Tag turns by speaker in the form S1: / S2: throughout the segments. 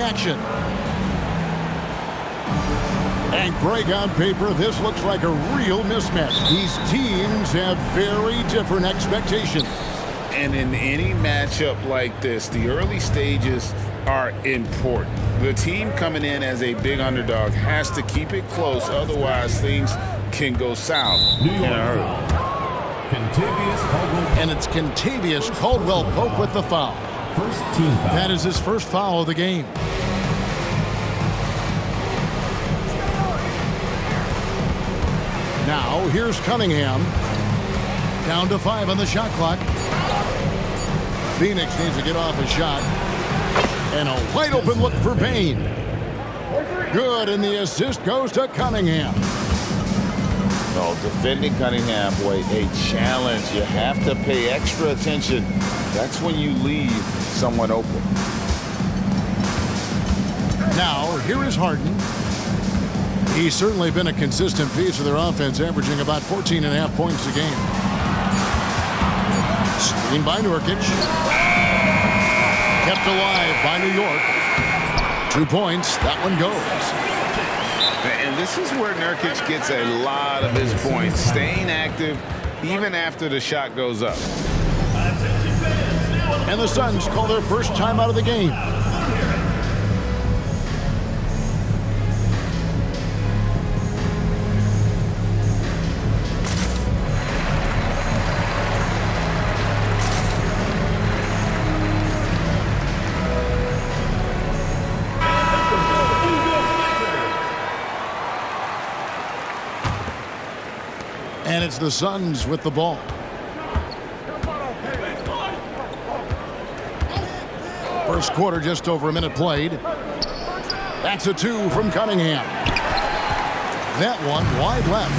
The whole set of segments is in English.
S1: Action. And Greg, on paper, this looks like a real mismatch. These teams have very different expectations.
S2: And in any matchup like this, the early stages are important. The team coming in as a big underdog has to keep it close, otherwise things can go south in a hurry.
S1: And it's Kentavious Caldwell-Pope with the foul.
S3: First team foul.
S1: That is his first foul of the game. Now, here's Cunningham. Down to 5 on the shot clock. Phoenix needs to get off a shot. And a wide open look for Bain. Good, and the assist goes to Cunningham.
S2: No, defending Cunningham, boy, a challenge. You have to pay extra attention. That's when you leave someone open.
S1: Now, here is Harden. He's certainly been a consistent piece of their offense, averaging about 14.5 points a game. Screen by Nurkic. Kept alive by New York. 2 points. That one goes.
S2: And this is where Nurkic gets a lot of his points, staying active even after the shot goes up.
S1: And the Suns call their first time out of the game. And it's the Suns with the ball. First quarter, just over a minute played. That's a 2 from Cunningham. That one wide left.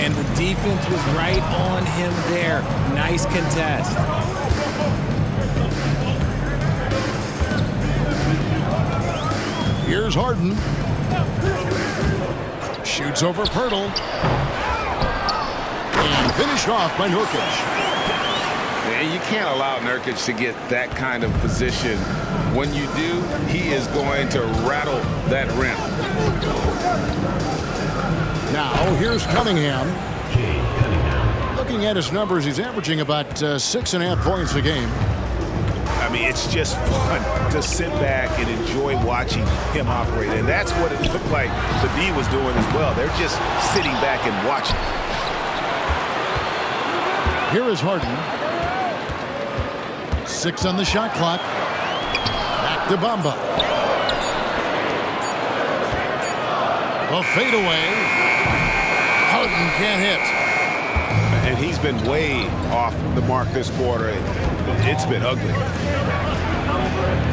S4: And the defense was right on him there. Nice contest.
S1: Here's Harden. Shoots over Pirtle. And finished off by Nurkic.
S2: And you can't allow Nurkic to get that kind of position. When you do, he is going to rattle that rim.
S1: Now, here's Cunningham. Looking at his numbers, he's averaging about 6.5 points a game.
S5: I mean, it's just fun to sit back and enjoy watching him operate. And that's what it looked like the D was doing as well. They're just sitting back and watching.
S1: Here is Harden. 6 on the shot clock. Back to Bamba. A fadeaway. Harden can't hit.
S5: And he's been way off the mark this quarter. It's been ugly.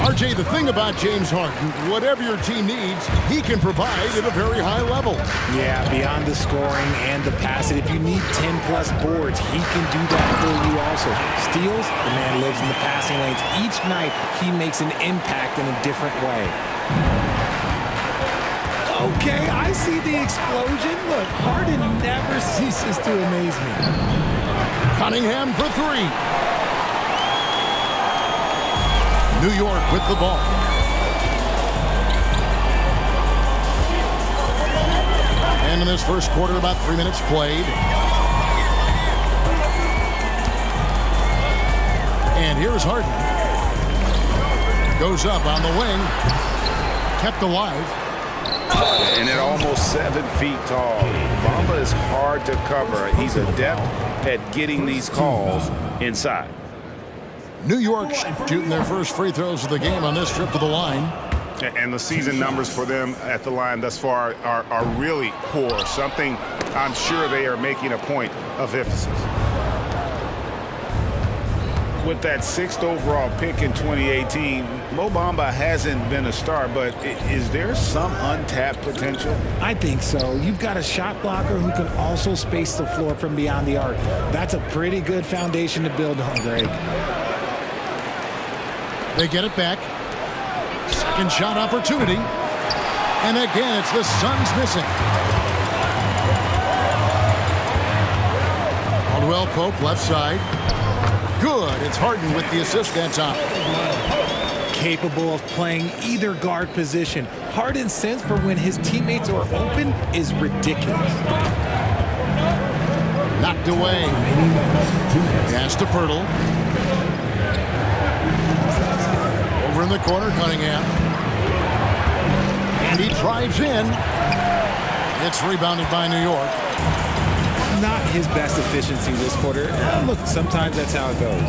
S1: RJ, the thing about James Harden, whatever your team needs, he can provide at a very high level.
S4: Yeah, beyond the scoring and the passing. If you need 10-plus boards, he can do that for you also. Steals, the man lives in the passing lanes. Each night, he makes an impact in a different way. Okay, I see the explosion. Look, Harden never ceases to amaze me.
S1: Cunningham for 3. New York with the ball. And in this first quarter, about 3 minutes played. And here's Harden. Goes up on the wing. Kept alive.
S2: And at almost 7 feet tall, Bamba is hard to cover. He's adept at getting these calls inside.
S1: New York shooting their first free throws of the game on this trip to the line.
S5: And the season numbers for them at the line thus far are really poor. Something I'm sure they are making a point of emphasis. With that 6th overall pick in 2018, Mo Bamba hasn't been a star, but is there some untapped potential?
S4: I think so. You've got a shot blocker who can also space the floor from beyond the arc. That's a pretty good foundation to build on, Greg.
S1: They get it back. Second shot opportunity. And again, it's the Suns missing. Caldwell-Pope left side. Good. It's Harden with the assist that time.
S4: capable of playing either guard position. Harden's sense for when his teammates are open is ridiculous.
S1: Knocked away. Pass to Pirtle. Over in the corner, Cunningham. And he drives in. It's rebounded by New York.
S4: Not his best efficiency this quarter. Look, sometimes that's how it goes.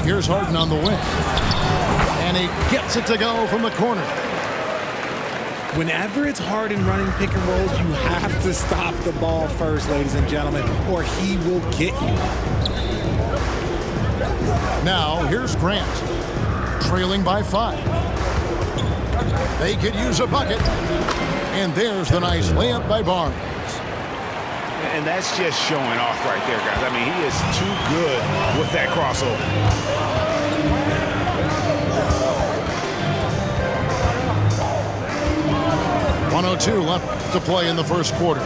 S1: Here's Harden on the wing. And he gets it to go from the corner.
S4: Whenever it's Harden running pick and rolls, you have to stop the ball first, ladies and gentlemen, or he will get you.
S1: Now, here's Grant. Trailing by 5. They could use a bucket. And there's the nice layup by Barnes.
S5: And that's just showing off right there, guys. I mean, he is too good with that crossover.
S1: 1:02 left to play in the first quarter.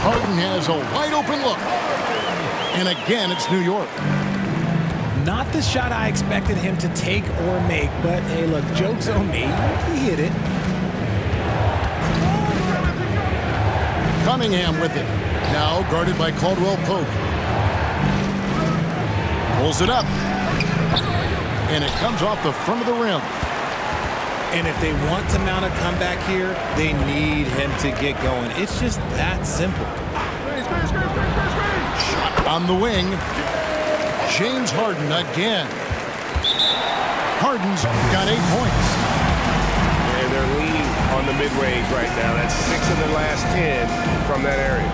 S1: Harden has a wide open look. And again, it's New York.
S4: Not the shot I expected him to take or make, but hey, look, joke's on me. He hit it.
S1: Cunningham with it. Now guarded by Caldwell Pope. Pulls it up. And it comes off the front of the rim.
S4: And if they want to mount a comeback here, they need him to get going. It's just that simple.
S1: Shot on the wing. James Harden again. Harden's got 8 points.
S5: And they're leaning on the mid-range right now. That's 6 of the last 10 from that area.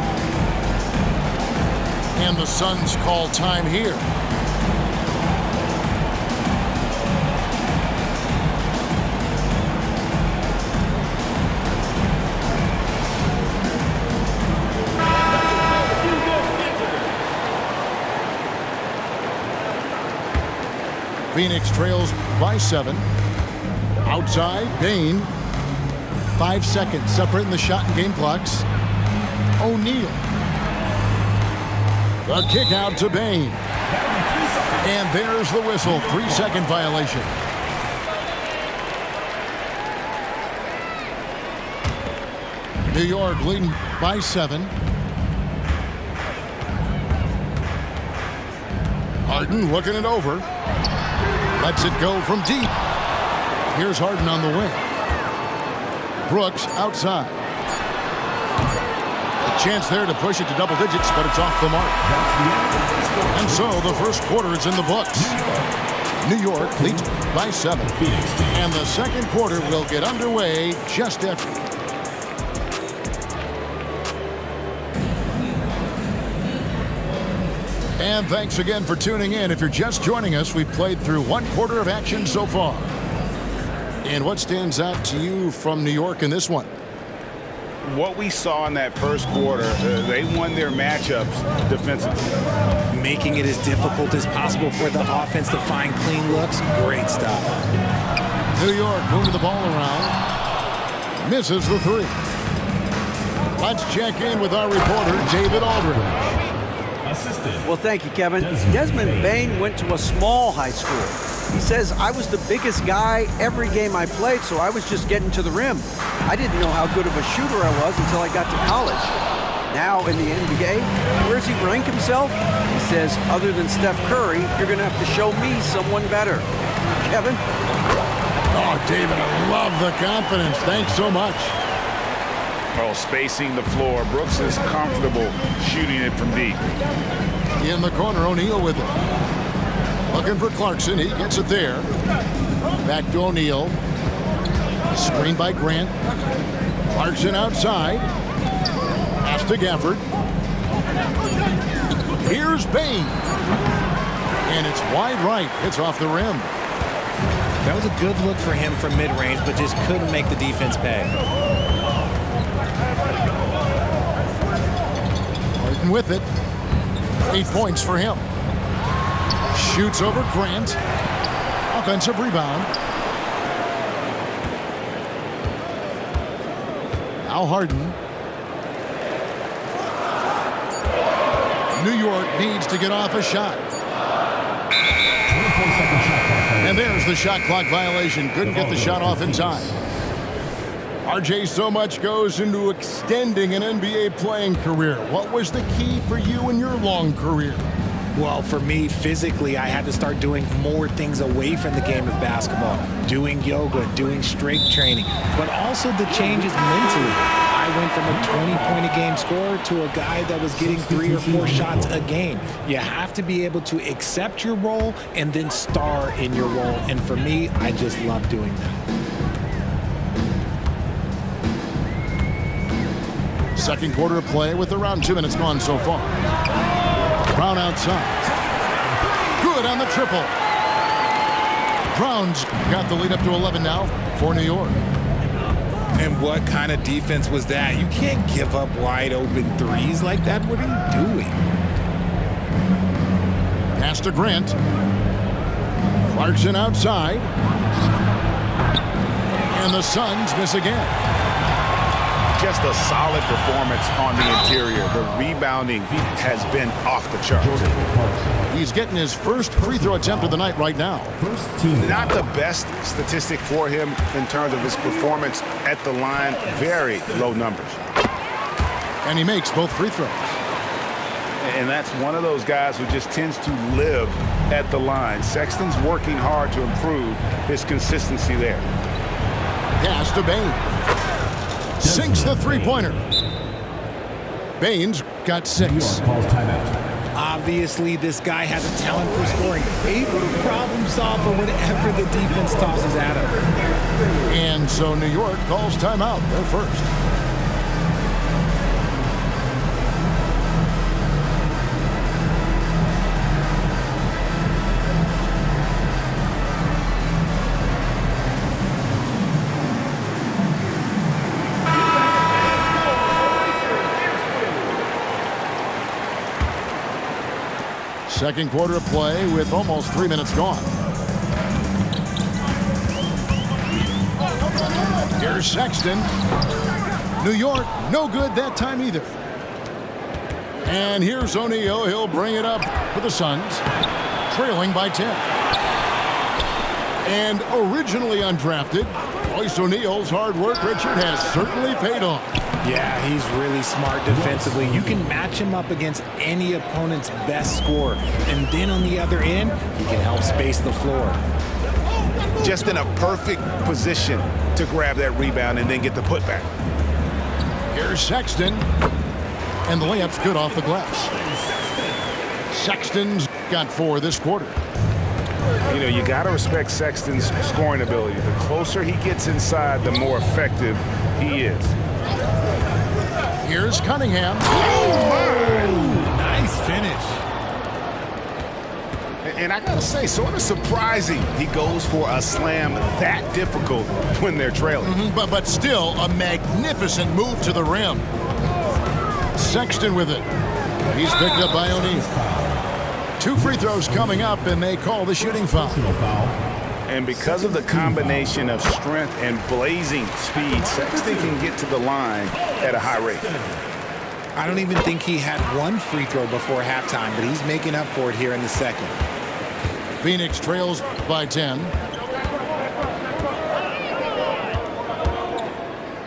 S1: And the Suns call time here. Phoenix trails by 7. Outside, Bane. 5 seconds separating the shot and game clocks. O'Neal. The kick out to Bane. And there's the whistle. 3-second violation. New York leading by 7. Harden looking it over. Lets it go from deep. Here's Harden on the wing. Brooks outside. A chance there to push it to double digits, but it's off the mark. And so the first quarter is in the books. New York leads by 7. And the second quarter will get underway just after. And thanks again for tuning in. If you're just joining us, we've played through 1 quarter of action so far. And what stands out to you from New York in this one?
S5: What we saw in that first quarter, they won their matchups defensively.
S4: Making it as difficult as possible for the offense to find clean looks. Great stuff.
S1: New York moving the ball around. Misses the 3. Let's check in with our reporter, David Aldridge.
S3: Well, thank you, Kevin. Desmond Bane went to a small high school. He says, I was the biggest guy every game I played, so I was just getting to the rim. I didn't know how good of a shooter I was until I got to college. Now in the NBA, where does he rank himself? He says, other than Steph Curry, you're going to have to show me someone better. Kevin?
S1: Oh, David, I love the confidence. Thanks so much.
S2: Oh, spacing the floor. Brooks is comfortable shooting it from deep.
S1: In the corner, O'Neal with it. Looking for Clarkson. He gets it there. Back to O'Neal. Screen by Grant. Clarkson outside. Pass to Gafford. Here's Bane. And it's wide right. It's off the rim.
S4: That was a good look for him from mid-range, but just couldn't make the defense pay.
S1: Harden with it. 8 points for him. Shoots over Grant. Offensive rebound. Now Harden. New York needs to get off a shot. And there's the shot clock violation. Couldn't get the shot off in time. RJ, so much goes into extending an NBA playing career. What was the key for you in your long career?
S4: Well, for me, physically, I had to start doing more things away from the game of basketball, doing yoga, doing strength training, but also the changes mentally. I went from a 20-point-a-game scorer to a guy that was getting 3 or 4 shots a game. You have to be able to accept your role and then star in your role. And for me, I just love doing that.
S1: Second quarter of play with around 2 minutes gone so far. Brown outside. Good on the triple. Brown's got the lead up to 11 now for New York.
S4: And what kind of defense was that? You can't give up wide open threes like that. What are you doing?
S1: Pass to Grant. Clarkson outside. And the Suns miss again.
S5: Just a solid performance on the interior. The rebounding has been off the charts.
S1: He's getting his first free throw attempt of the night right now.
S5: Not the best statistic for him in terms of his performance at the line. Very low numbers.
S1: And he makes both free throws.
S5: And that's one of those guys who just tends to live at the line. Sexton's working hard to improve his consistency there.
S1: Pass to Bain. Sinks the three-pointer. Bain's got 6.
S4: Obviously, this guy has a talent for scoring. Able to problem solve for whatever the defense tosses at him.
S1: And so New York calls timeout. They're first. Second quarter of play with almost 3 minutes gone. Here's Sexton. New York, no good that time either. And here's O'Neal. He'll bring it up for the Suns, trailing by 10. And originally undrafted, Royce O'Neal's hard work, Richard, has certainly paid off.
S4: Yeah, he's really smart defensively. You can match him up against any opponent's best scorer. And then on the other end, he can help space the floor.
S5: Just in a perfect position to grab that rebound and then get the putback.
S1: Here's Sexton. And the layup's good off the glass. Sexton's got 4 this quarter.
S5: You know, you got to respect Sexton's scoring ability. The closer he gets inside, the more effective he is.
S1: Here's Cunningham.
S4: Nice finish.
S5: And I got to say, sort of surprising he goes for a slam that difficult when they're trailing.
S1: But still a magnificent move to the rim. Sexton with it. He's picked up by O'Neal. 2 free throws coming up, and they call the shooting foul.
S5: And because of the combination of strength and blazing speed, Sexton can get to the line at a high rate.
S4: I don't even think he had 1 free throw before halftime, but he's making up for it here in the second.
S1: Phoenix trails by 10.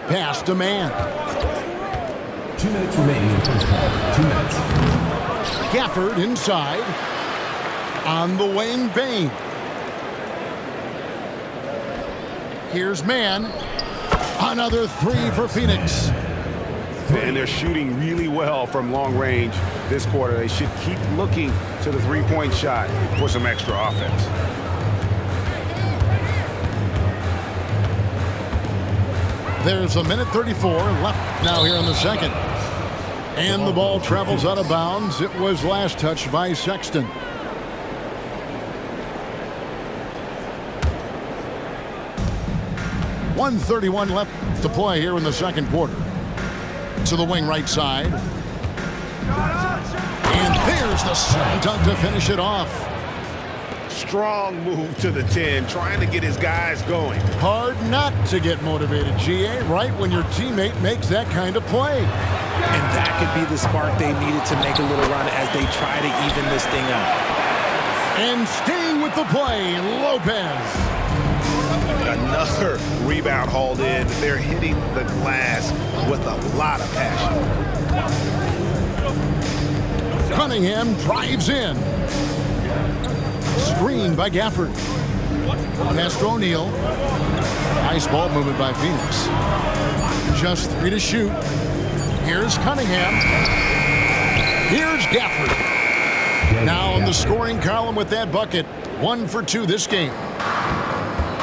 S1: Pass to man.
S6: 2 minutes remaining in the first quarter. 2 minutes.
S1: Gafford inside. On the wing, Bain. Here's man. Another 3 for Phoenix.
S5: And they're shooting really well from long range this quarter. They should keep looking to the three-point shot for some extra offense.
S1: There's a minute 34 left now here in the second. And the ball travels out of bounds. It was last touched by Sexton. .131 left to play here in the second quarter. To the wing right side. And there's the slam dunk to finish it off.
S5: Strong move to the 10, trying to get his guys going.
S1: Hard not to get motivated, GA, right when your teammate makes that kind of play.
S4: And that could be the spark they needed to make a little run as they try to even this thing up.
S1: And staying with the play, Lopez.
S5: Another rebound hauled in. They're hitting the glass with a lot of passion.
S1: Cunningham drives in. Screen by Gafford. Pass to O'Neal. Nice ball movement by Phoenix. Just 3 to shoot. Here's Cunningham. Here's Gafford. Now in the scoring column with that bucket. 1 for 2 this game.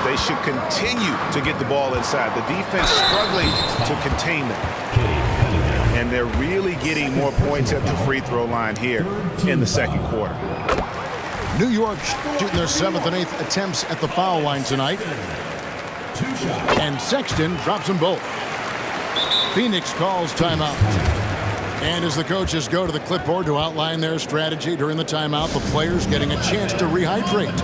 S5: They should continue to get the ball inside. The defense struggling to contain them. And they're really getting more points at the free throw line here in the second quarter.
S1: New York shooting their 7th and 8th attempts at the foul line tonight. And Sexton drops them both. Phoenix calls timeout. And as the coaches go to the clipboard to outline their strategy during the timeout, the players getting a chance to rehydrate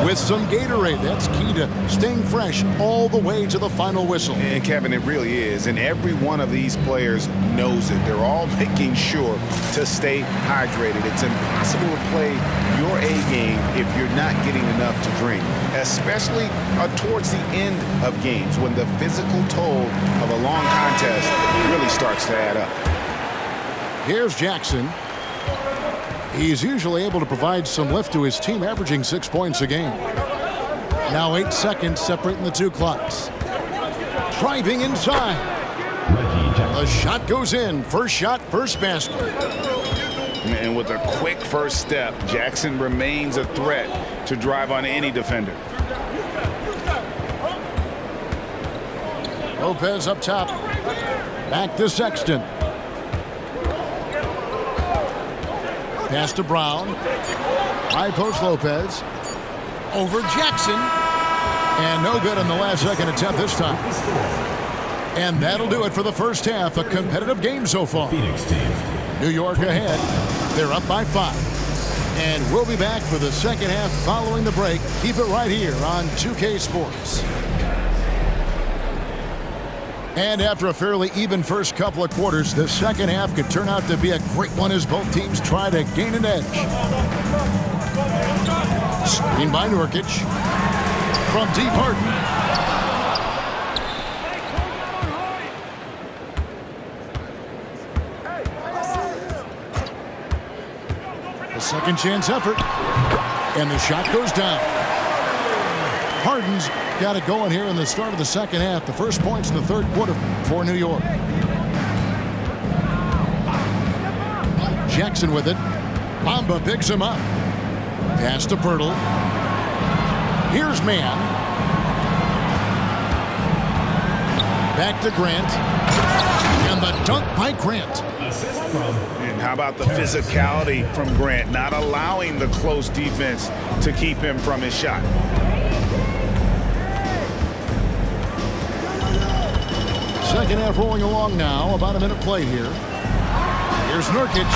S1: with some Gatorade. That's key to staying fresh all the way to the final whistle.
S5: And Kevin, it really is. And every one of these players knows it. They're all making sure to stay hydrated. It's impossible to play your A game if you're not getting enough to drink, especially towards the end of games when the physical toll of a long contest really starts to add up.
S1: Here's Jackson. He's usually able to provide some lift to his team, averaging 6 points a game. Now 8 seconds separating the two clocks. Driving inside. The shot goes in. First shot, first basket.
S2: And with a quick first step, Jackson remains a threat to drive on any defender.
S1: Lopez up top. Back to Sexton. Pass to Brown. High post Lopez. Over Jackson. And no good on the last second attempt this time. And that'll do it for the first half. A competitive game so far. New York ahead. They're up by 5. And we'll be back for the second half following the break. Keep it right here on 2K Sports. And after a fairly even first couple of quarters, the second half could turn out to be a great one as both teams try to gain an edge. Screen by Nurkic. From deep, Harden. A second chance effort. And the shot goes down. Harden's got it going here in the start of the second half. The first points in the third quarter for New York. Jackson with it. Bamba picks him up. Pass to Pirtle. Here's Mann. Back to Grant. And the dunk by Grant.
S5: And how about the physicality from Grant, not allowing the close defense to keep him from his shot.
S1: Second half rolling along now. About a minute play here. Here's Nurkic.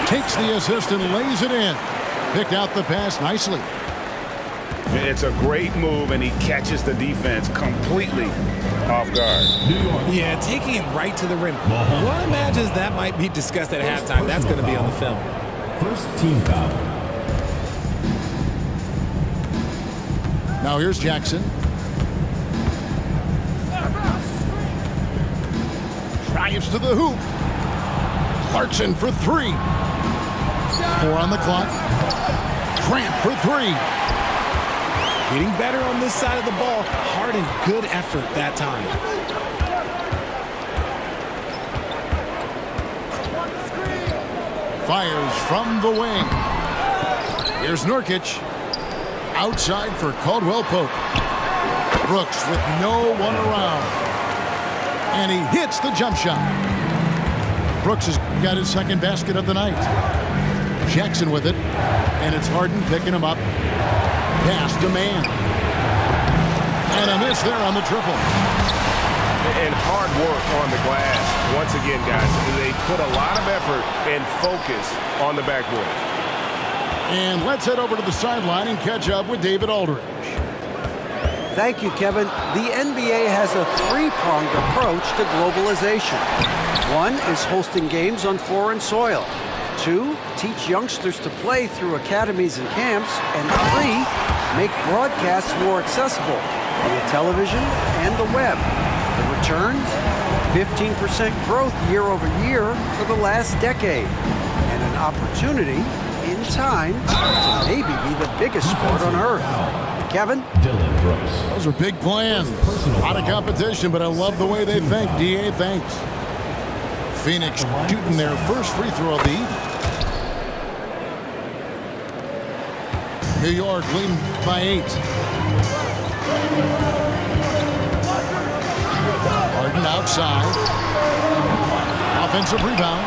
S1: Takes the assist and lays it in. Picked out the pass nicely.
S5: It's a great move, and he catches the defense completely off guard.
S4: Yeah, taking it right to the rim. One imagines that might be discussed at halftime. That's going to be on the film.
S6: First team foul.
S1: Now here's Jackson. Drives to the hoop. Clarkson for 3. 4 on the clock. Grant for 3.
S4: Getting better on this side of the ball. Harden, good effort that time.
S1: Fires from the wing. Here's Nurkic. Outside for Caldwell Pope. Brooks with no one around. And he hits the jump shot. Brooks has got his second basket of the night. Jackson with it. And it's Harden picking him up. Pass to Mann. And a miss there on the triple.
S5: And hard work on the glass. Once again, guys, they put a lot of effort and focus on the backboard.
S1: And let's head over to the sideline and catch up with David Aldridge.
S3: Thank you, Kevin. The NBA has a three-pronged approach to globalization. One is hosting games on foreign soil. 2, teach youngsters to play through academies and camps. And 3, make broadcasts more accessible via television and the web. The returns? 15% growth year over year for the last decade. And an opportunity, in time, to maybe be the biggest sport on earth. Kevin?
S6: Dylan Brooks.
S1: Those are big plans. A lot of competition, but I love the way they think. DA, thanks. Phoenix shooting their first free throw of the evening. New York leading by 8. Harden outside. Offensive rebound.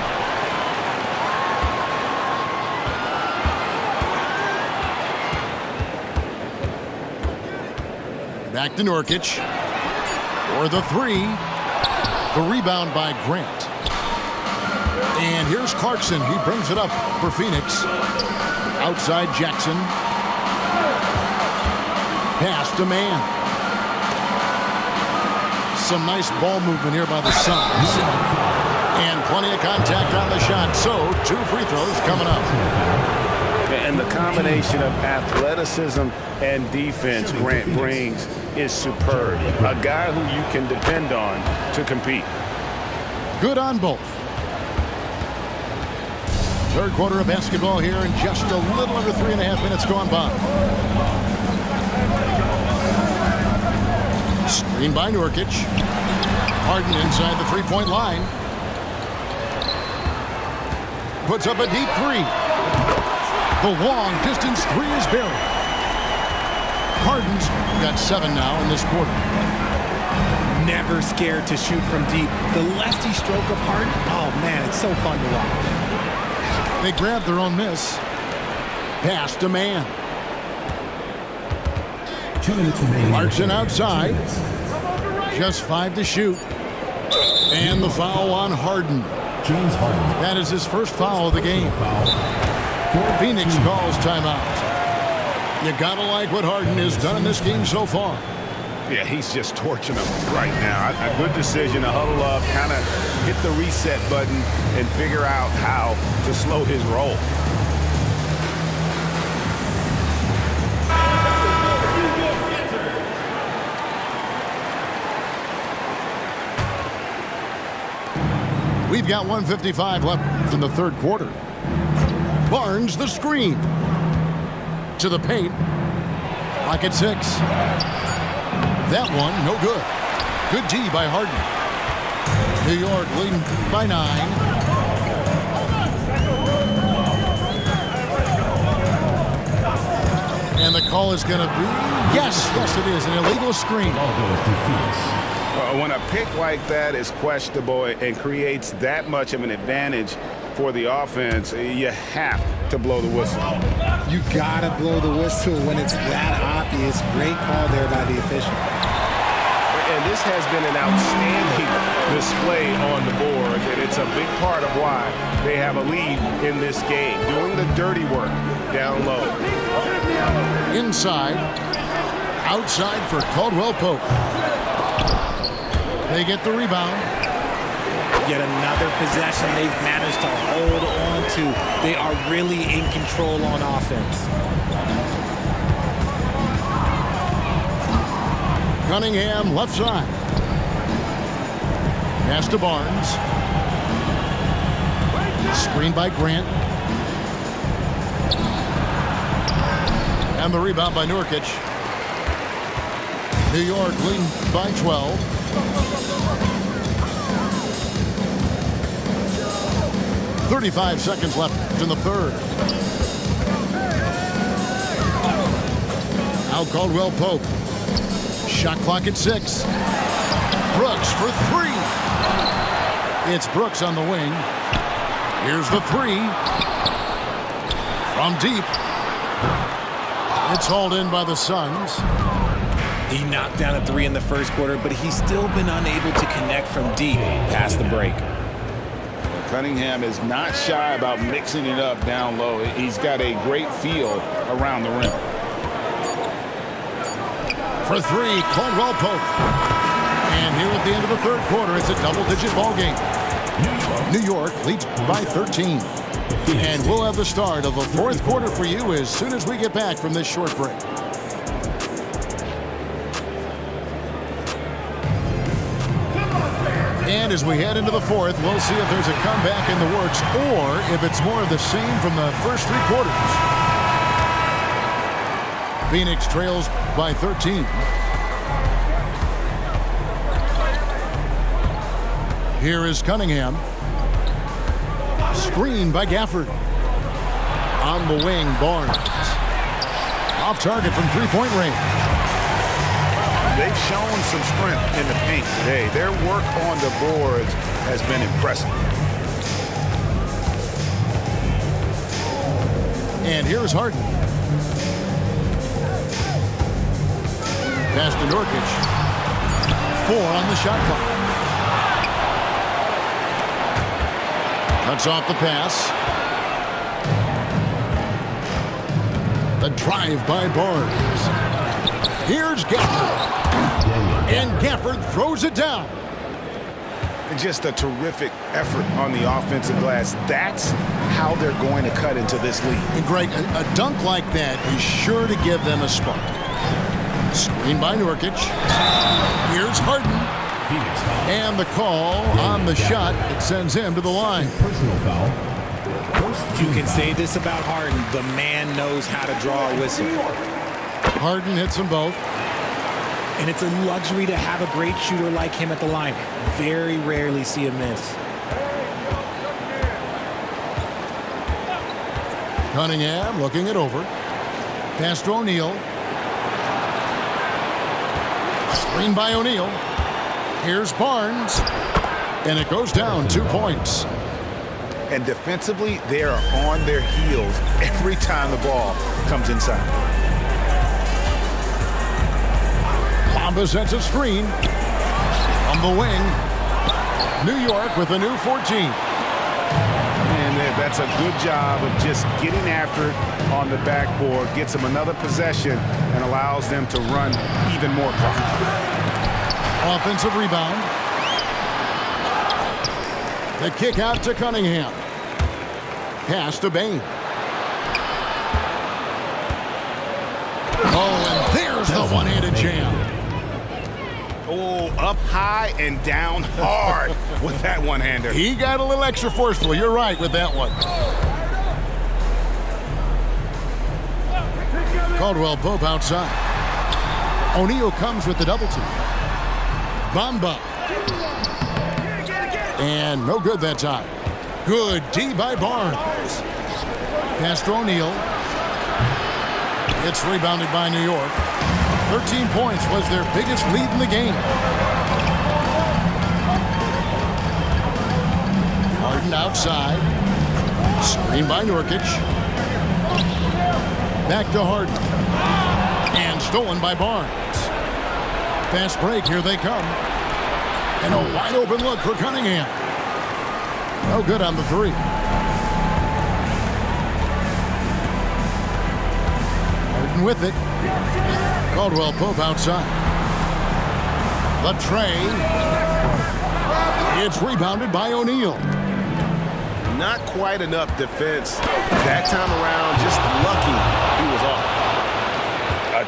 S1: Back to Nurkic. For the 3. The rebound by Grant. And here's Clarkson. He brings it up for Phoenix. Outside Jackson. Pass to man. Some nice ball movement here by the Suns. And plenty of contact on the shot. So 2 free throws coming up.
S2: And the combination of athleticism and defense Grant brings is superb. A guy who you can depend on to compete.
S1: Good on both. Third quarter of basketball here, and just a little under 3.5 minutes gone by. Screen by Nurkic. Harden inside the three-point line. Puts up a deep 3. The long distance 3 is buried. Harden's got 7 now in this quarter.
S4: Never scared to shoot from deep. The lefty stroke of Harden, oh man, it's so fun to watch.
S1: They grab their own miss. Pass to man.
S6: 2 minutes remaining.
S1: Clarkson outside. Just 5 to shoot. And the foul on Harden.
S6: James Harden.
S1: That is his first foul of the game. Phoenix calls timeout. You gotta like what Harden has done in this game so far.
S5: Yeah, he's just torching them right now. A good decision to huddle up, kind of hit the reset button, and figure out how to slow his roll.
S1: We've got 1:55 left in the third quarter. Barnes the screen. To the paint. Lock at 6. That one, no good. Good D by Harden. New York leading by 9. And the call is going to be, yes, it is, an illegal screen.
S6: Ball goes to Phoenix.
S2: When a pick like that is questionable and creates that much of an advantage for the offense, you have to blow the whistle.
S4: You gotta blow the whistle when it's that obvious. Great call there by the official.
S2: And this has been an outstanding display on the board, and it's a big part of why they have a lead in this game, doing the dirty work down low.
S1: Inside, outside for Caldwell Pope. They get the rebound.
S4: Yet another possession they've managed to hold on to. They are really in control on offense.
S1: Cunningham left side. Pass to Barnes. Screen by Grant. And the rebound by Nurkic. New York leading by 12. 35 seconds left in the third. Now Caldwell Pope. Shot clock at 6. Brooks for 3. It's Brooks on the wing. Here's the 3. From deep. It's hauled in by the Suns.
S4: He knocked down a 3 in the first quarter, but he's still been unable to connect from deep past the break.
S2: Cunningham is not shy about mixing it up down low. He's got a great feel around the rim.
S1: For 3, Caldwell Pope. And here at the end of the third quarter, it's a double-digit ball game. New York leads by 13. And we'll have the start of the fourth quarter for you as soon as we get back from this short break. And as we head into the fourth, we'll see if there's a comeback in the works or if it's more of the same from the first three quarters. Phoenix trails by 13. Here is Cunningham. Screen by Gafford. On the wing, Barnes. Off target from three-point range.
S5: They've shown some strength in the paint today. Their work on the boards has been impressive.
S1: And here's Harden. Pass to Nurkic. 4 on the shot clock. Cuts off the pass. The drive by Barnes. Here's Gafford. And Gafford throws it down.
S5: Just a terrific effort on the offensive glass. That's how they're going to cut into this lead.
S1: And Greg, a dunk like that is sure to give them a spark. Screen by Nurkic. Here's Harden. And the call on the shot. It sends him to the line.
S6: Personal foul.
S4: You can say this about Harden. The man knows how to draw a whistle.
S1: Harden hits them both.
S4: And it's a luxury to have a great shooter like him at the line. Very rarely see a miss.
S1: Cunningham looking it over. Pass to O'Neal. Screen by O'Neal. Here's Barnes. And it goes down 2 points.
S5: And defensively, they are on their heels every time the ball comes inside.
S1: Bamba sets a screen. On the wing. New York with a new 14.
S5: And that's a good job of just getting after it on the backboard. Gets them another possession and allows them to run even more clock.
S1: Offensive rebound. The kick out to Cunningham. Pass to Bane. Oh, and there's the one-handed jam.
S5: Oh, up high and down hard with that one-hander.
S1: He got a little extra forceful. You're right with that one. Caldwell Pope outside. O'Neal comes with the double team. Bamba. And no good that time. Good D by Barnes. Pass to O'Neal. It's rebounded by New York. 13 points was their biggest lead in the game. Harden outside. Screen by Nurkic. Back to Harden. And stolen by Barnes. Fast break, here they come. And a wide open look for Cunningham. No good on the three. Harden with it. Caldwell Pope outside. The tray. It's rebounded by O'Neal.
S5: Not quite enough defense that time around. Just lucky he was off.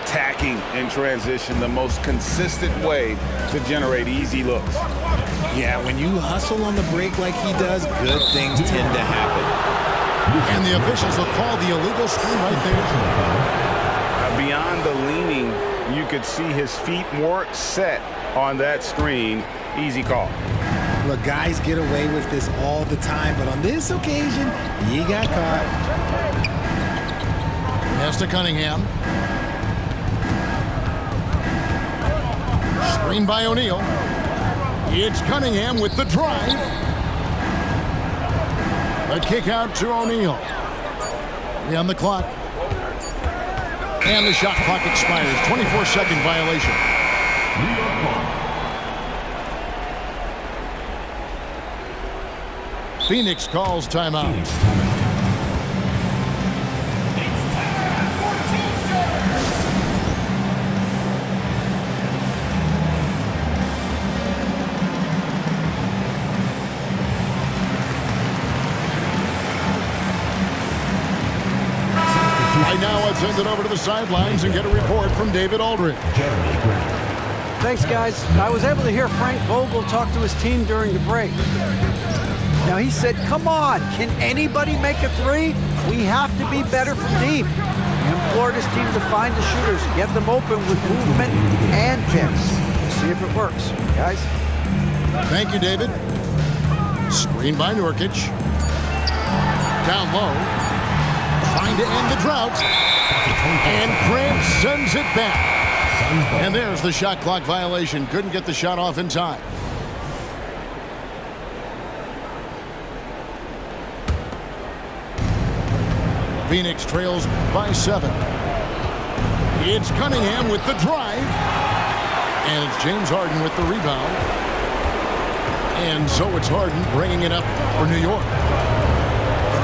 S5: Attacking in transition, the most consistent way to generate easy looks.
S4: Yeah, when you hustle on the break like he does, good things tend to happen.
S1: And the officials will call the illegal screen right there.
S5: Beyond the leaning, you could see his feet weren't set on that screen. Easy call.
S4: Look, guys get away with this all the time, but on this occasion, he got caught.
S1: Pass to Cunningham. Screen by O'Neal. It's Cunningham with the drive. A kick out to O'Neal. 3 on the clock. And the shot clock expires. 24-second violation. Phoenix calls timeout. send it over to the sidelines and get a report from David Aldridge.
S6: Jeremy Grant.
S3: Thanks, guys. I was able to hear Frank Vogel talk to his team during the break. Now, he said, come on, can anybody make a three? We have to be better from deep. He implored his team to find the shooters, get them open with movement and pins. See if it works, guys.
S1: Thank you, David. Screen by Nurkic. Down low. Trying to end the drought. And Grant sends it back. And there's the shot clock violation. Couldn't get the shot off in time. Phoenix trails by 7. It's Cunningham with the drive. And it's James Harden with the rebound. And so it's Harden bringing it up for New York.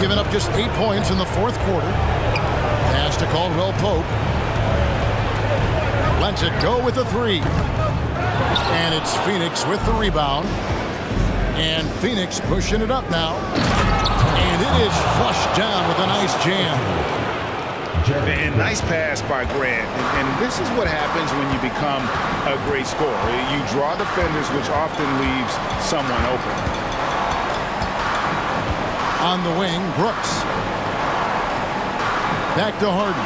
S1: Giving up just 8 points in the fourth quarter. Pass to Caldwell Pope. Lets it go with the three. And it's Phoenix with the rebound. And Phoenix pushing it up now. And it is flushed down with a nice jam.
S5: And nice pass by Grant. And this is what happens when you become a great scorer. You draw defenders, which often leaves someone open.
S1: On the wing, Brooks. Back to Harden.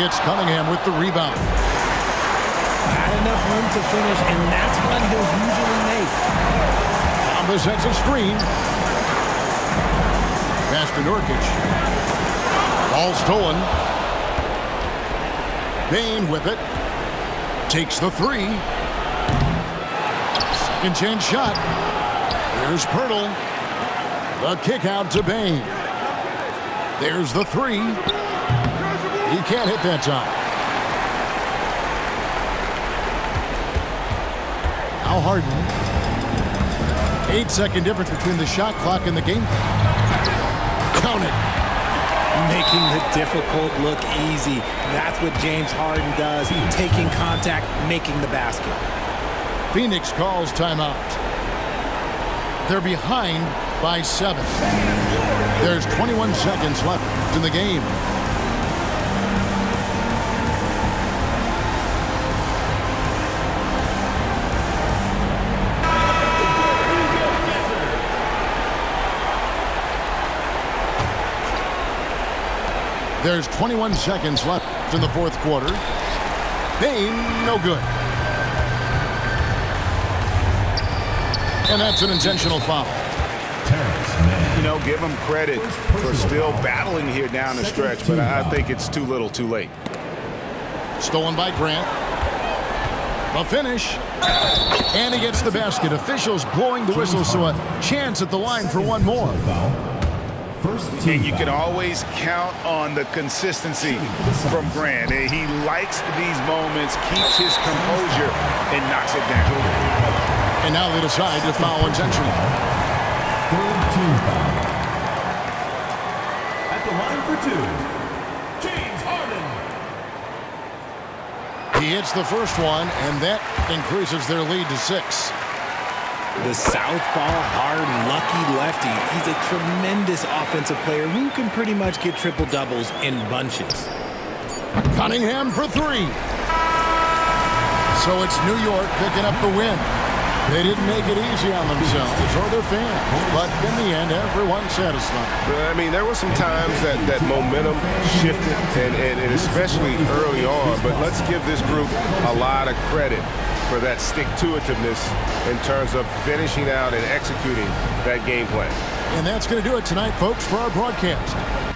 S1: It's Cunningham with the rebound.
S4: Not enough room to finish, and that's what he'll usually make.
S1: Thomas sets a screen. Pass to Nurkic. Ball stolen. Bane with it. Takes the three. Second chance shot. Here's Pirtle. The kick out to Bane. There's the three. He can't hit that time. Now Harden. 8-second difference between the shot clock and the game. Count it.
S4: Making the difficult look easy. That's what James Harden does. Taking contact, making the basket.
S1: Phoenix calls timeout. They're behind by 7. There's 21 seconds left in the game. There's 21 seconds left in the fourth quarter. Bane, no good. And that's an intentional foul.
S5: You know, give him credit for still battling here down the stretch, but I think it's too little too late.
S1: Stolen by Grant. The finish. And he gets the basket. Officials blowing the whistle, so a chance at the line for one more.
S5: And you can always count on the consistency from Grant. He likes these moments, keeps his composure, and knocks it down.
S1: And now they decide to foul intentionally.
S6: Third team foul. At the line for 2, James Harden.
S1: He hits the first one, and that increases their lead to 6.
S4: The southpaw, hard, lucky lefty. He's a tremendous offensive player who can pretty much get triple-doubles in bunches.
S1: Cunningham for 3. So it's New York picking up the win. They didn't make it easy on themselves or their fans, but in the end, everyone's satisfied.
S7: I mean, there were some times that momentum shifted, and especially early on, but let's give this group a lot of credit for that stick-to-itiveness in terms of finishing out and executing that game plan.
S1: And that's going to do it tonight, folks, for our broadcast.